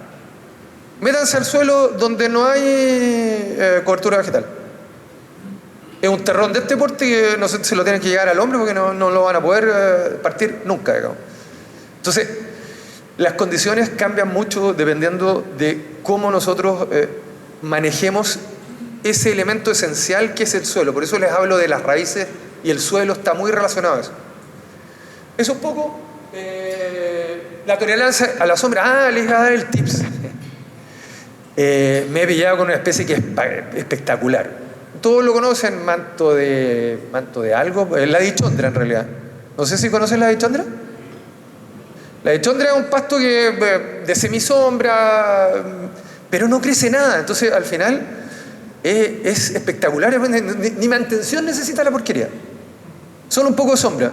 Métanse al suelo donde no hay cobertura vegetal. Es un terrón de este porte que no sé si lo tienen que llegar al hombro porque no lo van a poder partir nunca, digamos. Entonces, las condiciones cambian mucho dependiendo de cómo nosotros manejemos ese elemento esencial que es el suelo. Por eso les hablo de las raíces y el suelo está muy relacionado a eso. Es un poco la tolerancia a la sombra. Les voy a dar el tips. Me he pillado con una especie que es espectacular. Todos lo conocen, manto de algo, la dichondra en realidad. No sé si conocen la dichondra. La dichondra es un pasto de semisombra, pero no crece nada. Entonces, al final, es espectacular. Ni mantención necesita la porquería. Solo un poco de sombra.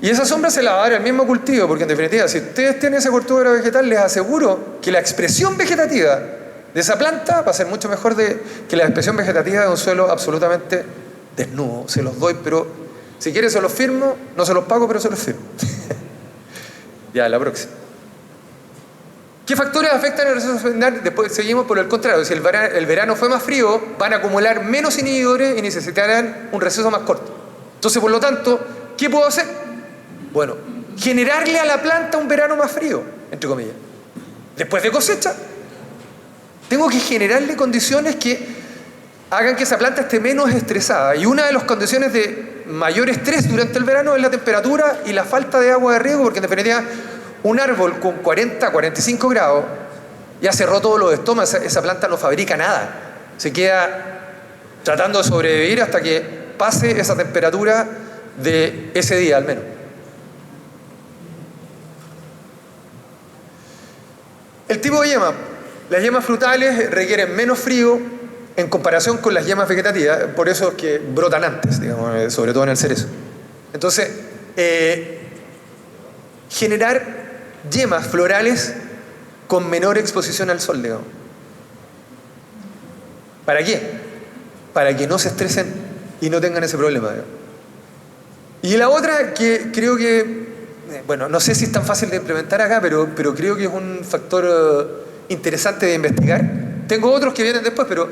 Y esa sombra se la va a dar el mismo cultivo, porque en definitiva, si ustedes tienen esa cobertura vegetal, les aseguro que la expresión vegetativa de esa planta va a ser mucho mejor que la expresión vegetativa de un suelo absolutamente desnudo. Se los doy, pero si quieren se los firmo, no se los pago, pero se los firmo. Ya, la próxima. ¿Qué factores afectan el receso invernal? Después seguimos por el contrario. Si el verano fue más frío, van a acumular menos inhibidores y necesitarán un receso más corto. Entonces, por lo tanto, ¿qué puedo hacer? Bueno, generarle a la planta un verano más frío, entre comillas. Después de cosecha, tengo que generarle condiciones que hagan que esa planta esté menos estresada. Y una de las condiciones de mayor estrés durante el verano es la temperatura y la falta de agua de riego, porque en definitiva un árbol con 40, 45 grados ya cerró todos los estomas, esa planta no fabrica nada. Se queda tratando de sobrevivir hasta que pase esa temperatura de ese día al menos. El tipo de yema. Las yemas frutales requieren menos frío en comparación con las yemas vegetativas, por eso es que brotan antes, digamos, sobre todo en el cerezo. Entonces, generar yemas florales con menor exposición al sol, digamos. ¿Para qué? Para que no se estresen y no tengan ese problema, digamos. Y la otra que creo que, bueno, no sé si es tan fácil de implementar acá, pero creo que es un factor interesante de investigar. Tengo otros que vienen después, pero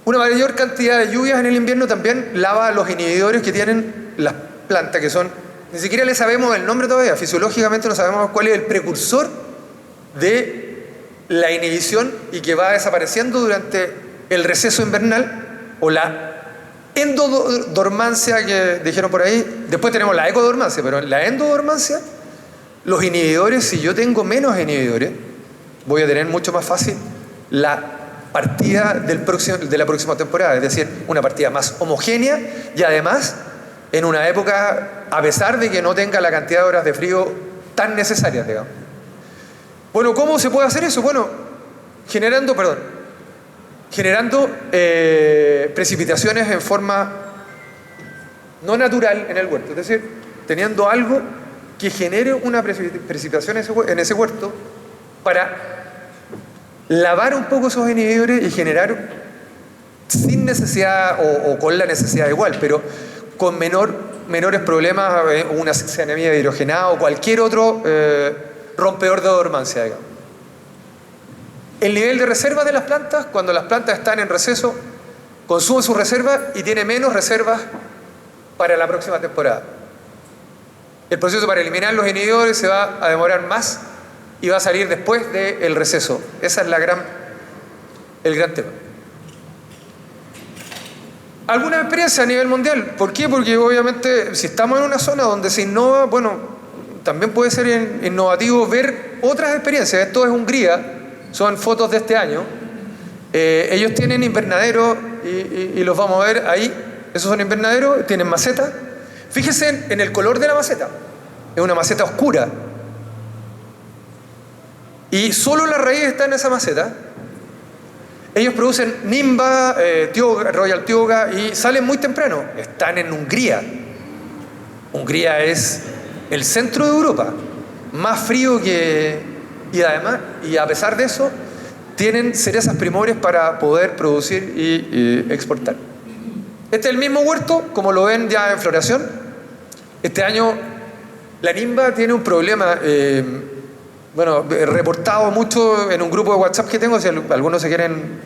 una mayor cantidad de lluvias en el invierno también lava los inhibidores que tienen las plantas, que son, ni siquiera le sabemos el nombre todavía, fisiológicamente no sabemos cuál es el precursor de la inhibición y que va desapareciendo durante el receso invernal o la endodormancia que dijeron por ahí. Después tenemos la ecodormancia, pero en la endodormancia, los inhibidores, si yo tengo menos inhibidores, voy a tener mucho más fácil la partida de la próxima temporada, es decir, una partida más homogénea y además en una época, a pesar de que no tenga la cantidad de horas de frío tan necesarias, digamos. Bueno, ¿cómo se puede hacer eso? Bueno, generando precipitaciones en forma no natural en el huerto, es decir, teniendo algo que genere una precipitación en ese huerto para lavar un poco esos inhibidores y generar sin necesidad o con la necesidad igual, pero con menores problemas, una anemia hidrogenada o cualquier otro rompedor de dormancia, digamos. El nivel de reserva de las plantas, cuando las plantas están en receso, consumen sus reservas y tiene menos reservas para la próxima temporada. El proceso para eliminar los inhibidores se va a demorar más y va a salir después del receso. Ese es el gran tema. ¿Alguna experiencia a nivel mundial? ¿Por qué? Porque obviamente si estamos en una zona donde se innova, bueno, también puede ser innovativo ver otras experiencias. Esto es Hungría, son fotos de este año. Ellos tienen invernaderos y los vamos a ver ahí. Esos son invernaderos, tienen maceta. Fíjense en el color de la maceta. Es una maceta oscura. Y solo la raíz está en esa maceta. Ellos producen Nimba, Royal Tioga y salen muy temprano. Están en Hungría. Hungría es el centro de Europa. Más frío que... Y además, y a pesar de eso, tienen cerezas primorias para poder producir y exportar. Este es el mismo huerto, como lo ven ya en floración. Este año la Nimba tiene un problema... reportado mucho en un grupo de WhatsApp que tengo. Si algunos se quieren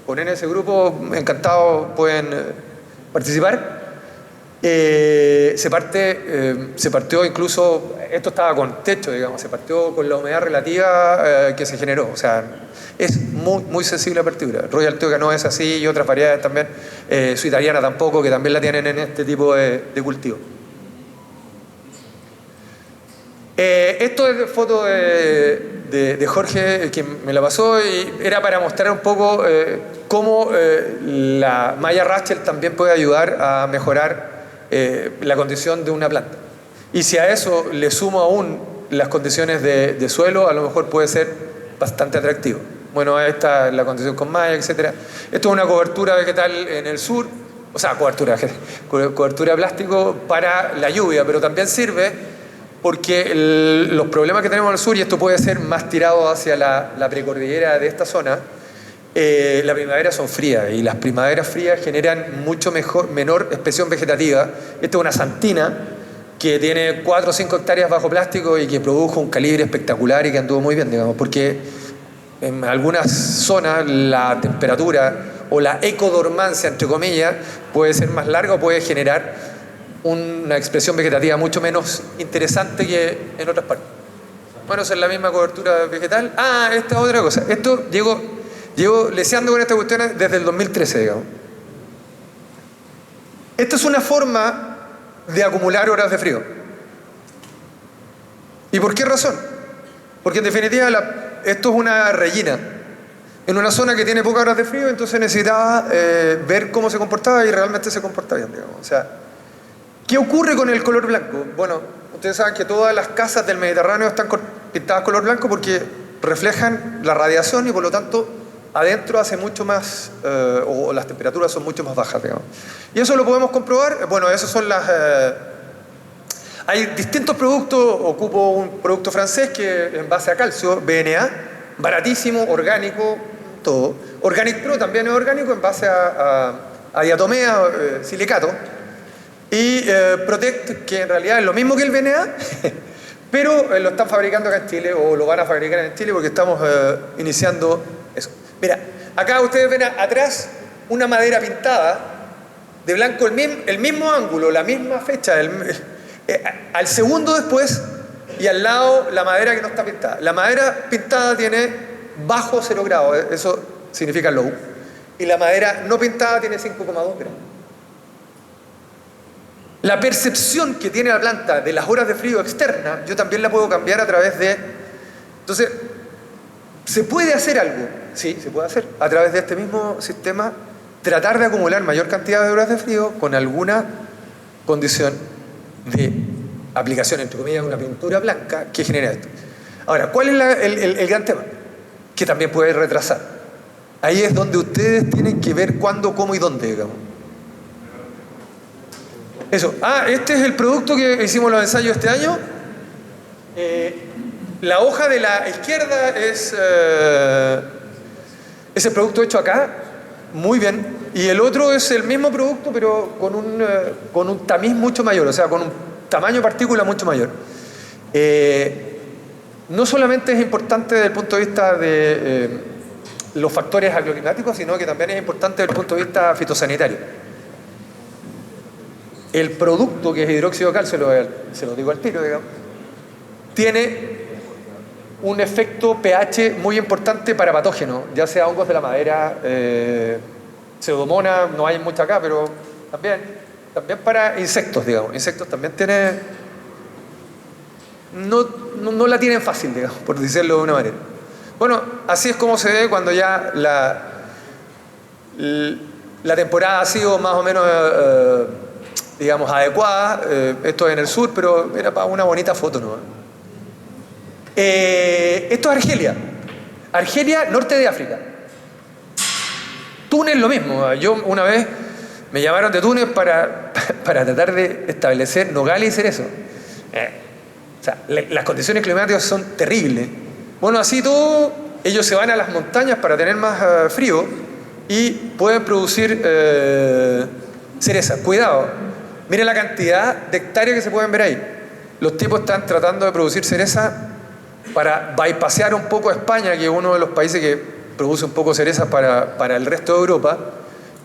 poner en ese grupo, encantados pueden participar. Se partió incluso, esto estaba con techo, digamos, se partió con la humedad relativa que se generó. O sea, es muy sensible a partidura. Royal Tioga no es así y otras variedades también. Su italiana tampoco, que también la tienen en este tipo de cultivo. Esto es foto de Jorge, quien me la pasó, y era para mostrar un poco cómo la malla Rachel también puede ayudar a mejorar la condición de una planta. Y si a eso le sumo aún las condiciones de suelo, a lo mejor puede ser bastante atractivo. Bueno, esta es la condición con malla, etc. Esto es una cobertura vegetal en el sur, o sea, cobertura de plástico para la lluvia, pero también sirve porque los problemas que tenemos en el sur, y esto puede ser más tirado hacia la precordillera de esta zona, la primavera son frías y las primaveras frías generan mucho menor expresión vegetativa. Esta es una santina que tiene 4 o 5 hectáreas bajo plástico y que produjo un calibre espectacular y que anduvo muy bien, digamos, porque en algunas zonas la temperatura o la ecodormancia, entre comillas, puede ser más larga o puede generar una expresión vegetativa mucho menos interesante que en otras partes. Bueno, esa es la misma cobertura vegetal. Ah, esta es otra cosa. Esto llevo leseando con esta cuestión desde el 2013, digamos. Esto es una forma de acumular horas de frío. ¿Y por qué razón? Porque en definitiva esto es una rellena. En una zona que tiene pocas horas de frío, entonces necesitaba ver cómo se comportaba y realmente se comporta bien, digamos. O sea, ¿qué ocurre con el color blanco? Bueno, ustedes saben que todas las casas del Mediterráneo están pintadas color blanco porque reflejan la radiación y por lo tanto adentro hace mucho más, o las temperaturas son mucho más bajas, digamos. Y eso lo podemos comprobar. Bueno, esos son las... hay distintos productos. Ocupo un producto francés que en base a calcio, BNA, baratísimo, orgánico, todo. Organic Pro también es orgánico en base a diatomea, silicato. Y Protect, que en realidad es lo mismo que el BNA, pero lo están fabricando acá en Chile, o lo van a fabricar en Chile porque estamos iniciando eso. Mira, acá ustedes ven atrás una madera pintada de blanco, el mismo ángulo, la misma fecha, al segundo después, y al lado la madera que no está pintada. La madera pintada tiene bajo 0 grados, eso significa low, y la madera no pintada tiene 5,2 grados. La percepción que tiene la planta de las horas de frío externa, yo también la puedo cambiar a través de... Entonces, ¿se puede hacer algo? Sí, se puede hacer. A través de este mismo sistema, tratar de acumular mayor cantidad de horas de frío con alguna condición de aplicación, entre comillas, de una pintura blanca que genera esto. Ahora, ¿cuál es el gran tema? Que también puede retrasar. Ahí es donde ustedes tienen que ver cuándo, cómo y dónde, digamos. Eso. Ah, este es el producto que hicimos los ensayos este año. La hoja de la izquierda es el producto hecho acá, muy bien. Y el otro es el mismo producto, pero con un tamiz mucho mayor, o sea, con un tamaño de partícula mucho mayor. No solamente es importante desde el punto de vista de los factores agroclimáticos, sino que también es importante desde el punto de vista fitosanitario. El producto, que es hidróxido de calcio, se lo digo al tiro, digamos, tiene un efecto pH muy importante para patógenos, ya sea hongos de la madera, pseudomonas, no hay mucha acá, pero también para insectos, digamos. Insectos también tiene... No la tienen fácil, digamos, por decirlo de una manera. Bueno, así es como se ve cuando ya la temporada ha sido más o menos... digamos, adecuada. Esto es en el sur, pero era para una bonita foto, ¿no? Esto es Argelia, norte de África. Túnez, lo mismo. Yo una vez me llamaron de Túnez para tratar de establecer nogales y cerezo. O sea, las condiciones climáticas son terribles. Bueno, así todo, ellos se van a las montañas para tener más frío y pueden producir cereza. Cuidado. Miren la cantidad de hectáreas que se pueden ver ahí. Los tipos están tratando de producir cereza para bypassear un poco a España, que es uno de los países que produce un poco cereza para el resto de Europa.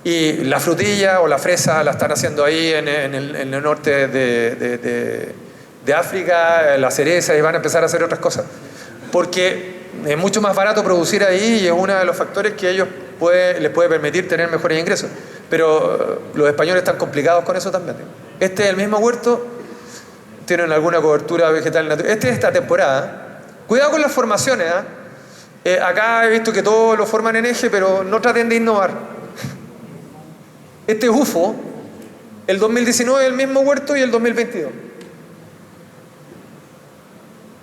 Y la frutilla o la fresa la están haciendo ahí en el norte de África, la cereza, y van a empezar a hacer otras cosas. Porque es mucho más barato producir ahí y es uno de los factores que ellos les puede permitir tener mejores ingresos. Pero los españoles están complicados con eso también. Este es el mismo huerto, tienen alguna cobertura vegetal natural. Este es esta temporada. Cuidado con las formaciones, ¿eh? Acá he visto que todos lo forman en eje, pero no traten de innovar. Este es UFO, el 2019 el mismo huerto y el 2022.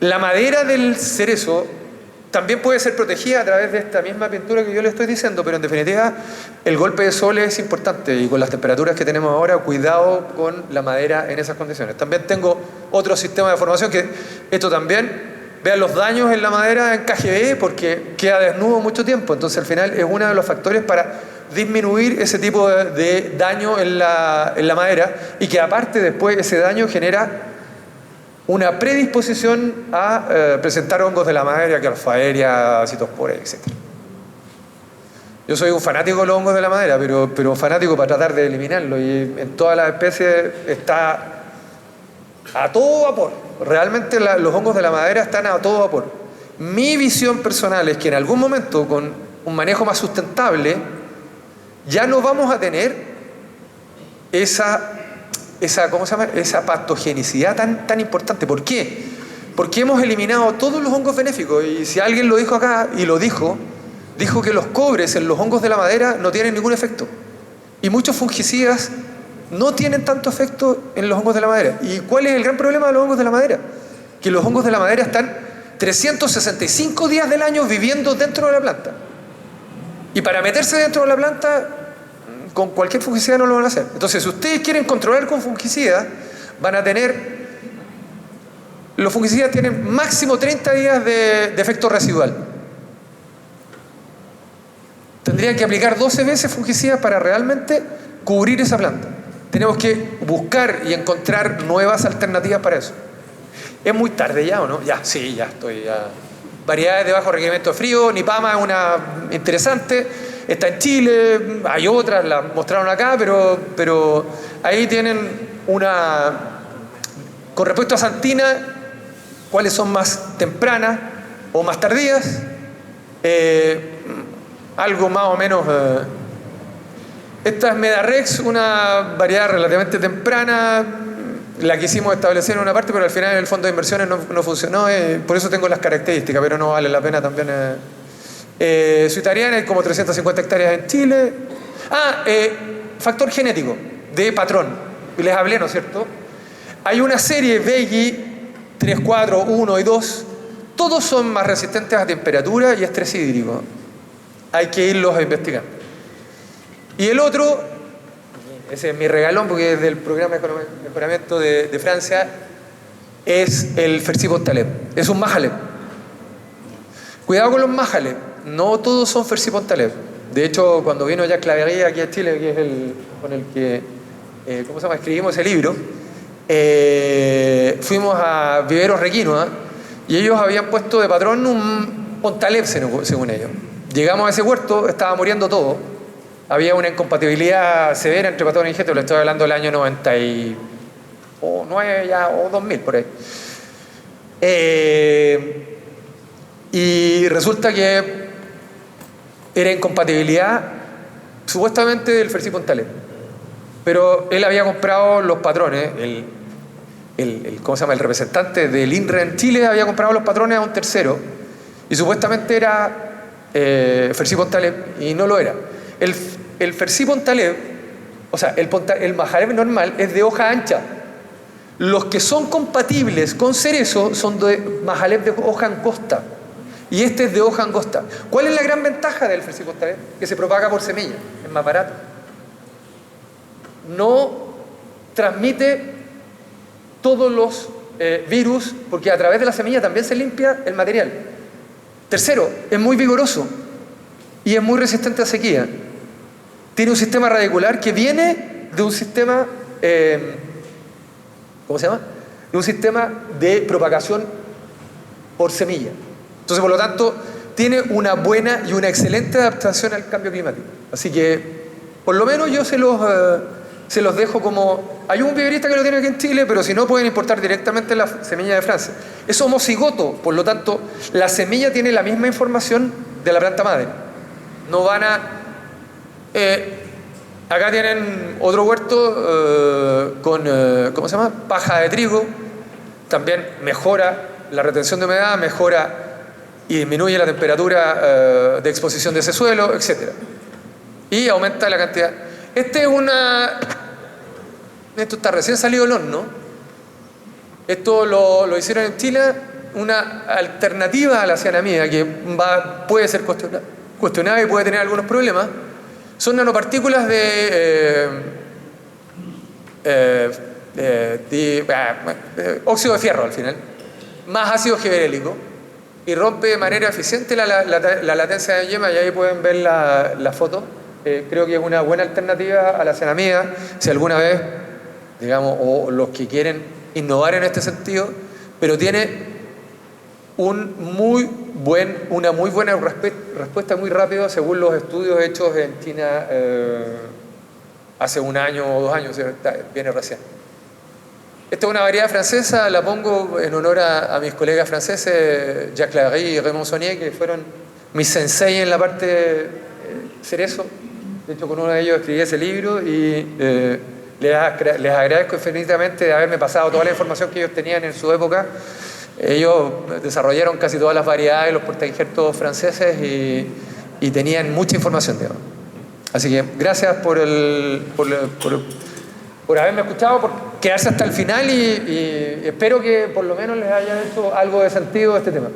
La madera del cerezo también puede ser protegida a través de esta misma pintura que yo le estoy diciendo, pero en definitiva el golpe de sol es importante y con las temperaturas que tenemos ahora, cuidado con la madera en esas condiciones. También tengo otro sistema de formación que esto también, vean los daños en la madera en KGB porque queda desnudo mucho tiempo, entonces al final es uno de los factores para disminuir ese tipo de daño en la madera y que aparte después ese daño genera una predisposición a presentar hongos de la madera, que alfa-aérea, citospora, etc. Yo soy un fanático de los hongos de la madera, pero fanático para tratar de eliminarlo y en todas las especies está a todo vapor. Realmente los hongos de la madera están a todo vapor. Mi visión personal es que en algún momento con un manejo más sustentable ya no vamos a tener esa patogenicidad tan importante. ¿Por qué? Porque hemos eliminado todos los hongos benéficos y si alguien lo dijo acá y lo dijo que los cobres en los hongos de la madera no tienen ningún efecto y muchos fungicidas no tienen tanto efecto en los hongos de la madera. ¿Y cuál es el gran problema de los hongos de la madera? Que los hongos de la madera están 365 días del año viviendo dentro de la planta y para meterse dentro de la planta con cualquier fungicida no lo van a hacer. Entonces, si ustedes quieren controlar con fungicidas, los fungicidas tienen máximo 30 días de efecto residual. Tendrían que aplicar 12 veces fungicidas para realmente cubrir esa planta. Tenemos que buscar y encontrar nuevas alternativas para eso. ¿Es muy tarde ya o no? Ya, sí, ya estoy. Variedades de bajo requerimiento de frío, Nipama es una interesante. Está en Chile, hay otras, las mostraron acá, pero ahí tienen una... Con respecto a Santina, ¿cuáles son más tempranas o más tardías? Algo más o menos... Esta es Medarex, una variedad relativamente temprana, la quisimos establecer en una parte, pero al final en el fondo de inversiones no funcionó, por eso tengo las características, pero no vale la pena también... Suitariana hay como 350 hectáreas en Chile. Factor genético de patrón. Les hablé, ¿no es cierto? Hay una serie Veggie 3, 4, 1 y 2. Todos son más resistentes a temperatura y estrés hídrico. Hay que irlos a investigar. Y el otro, ese es mi regalón porque es del programa de mejoramiento de Francia, es el Fersipon Taleb. Es un Majaleb. Cuidado con los Majaleb. No todos son Fersipon Taleb. De hecho, cuando vino Jacques Claverie aquí a Chile, que es el con el que escribimos ese libro, fuimos a Viveros Requinoa y ellos habían puesto de patrón un Pontaleb, según ellos. Llegamos a ese huerto, estaba muriendo todo. Había una incompatibilidad severa entre patrón y injeto. Le estoy hablando del año 99 o 2000, por ahí. Y resulta que era incompatibilidad supuestamente del Fersipon Taleb, pero él había comprado los patrones, el representante del INRE en Chile había comprado los patrones a un tercero y supuestamente era Fersipon Taleb y no lo era. El Fersipon Taleb, o sea, el Majaleb normal es de hoja ancha. Los que son compatibles con cerezo son de Majaleb de hoja angosta. Y este es de hoja angosta. ¿Cuál es la gran ventaja del Fersipon Taleb? Que se propaga por semilla, es más barato. No transmite todos los virus, porque a través de la semilla también se limpia el material. Tercero, es muy vigoroso y es muy resistente a sequía. Tiene un sistema radicular que viene de un sistema, ¿cómo se llama? De un sistema de propagación por semilla. Entonces, por lo tanto, tiene una buena y una excelente adaptación al cambio climático. Así que, por lo menos yo se los dejo como... Hay un viverista que lo tiene aquí en Chile, pero si no, pueden importar directamente la semilla de Francia. Es homocigoto, por lo tanto, la semilla tiene la misma información de la planta madre. No van a... acá tienen otro huerto con, ¿cómo se llama? Paja de trigo. También mejora la retención de humedad, mejora y disminuye la temperatura de exposición de ese suelo, etc. Y aumenta la cantidad. Esto está recién salido del horno. Esto lo hicieron en Chile una alternativa a la cianamida que puede ser cuestionada y puede tener algunos problemas, son nanopartículas de óxido de fierro al final, más ácido giberélico, y rompe de manera eficiente la latencia de yema, y ahí pueden ver la foto. Creo que es una buena alternativa a la cianamida, si alguna vez, digamos, o los que quieren innovar en este sentido, pero tiene una muy buena respuesta muy rápida según los estudios hechos en China hace 1 año o 2 años, viene recién. Esta es una variedad francesa, la pongo en honor a mis colegas franceses, Jacques Larry y Raymond Saunier, que fueron mis sensei en la parte cerezo. De hecho, con uno de ellos escribí ese libro y les agradezco infinitamente de haberme pasado toda la información que ellos tenían en su época. Ellos desarrollaron casi todas las variedades, los portainjertos franceses y tenían mucha información, digamos. Así que gracias por haberme escuchado, por quedarse hasta el final y espero que por lo menos les haya hecho algo de sentido este tema.